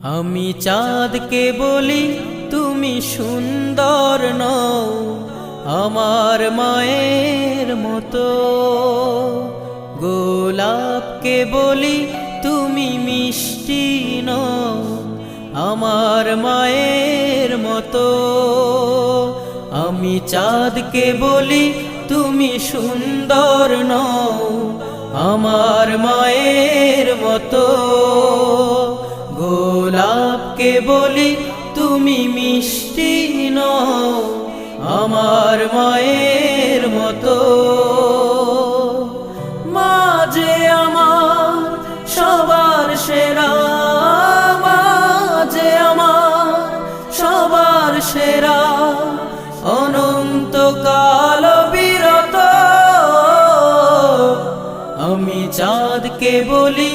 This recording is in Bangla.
আমি চাঁদকে বলি তুমি সুন্দর নও আমার মায়ের মতো, গোলাপকে বলি তুমি মিষ্টি নও আমার মায়ের মতো। আমি চাঁদকে বলি তুমি সুন্দর নও আমার মায়ের মতো, গোলাপকে বলি তুমি মিষ্টি নও আমার মায়ের মতো। মা যে আমার সবার সেরা, মা যে আমার সবার সেরা, অনন্তকাল বিরত। আমি চাঁদকে বলি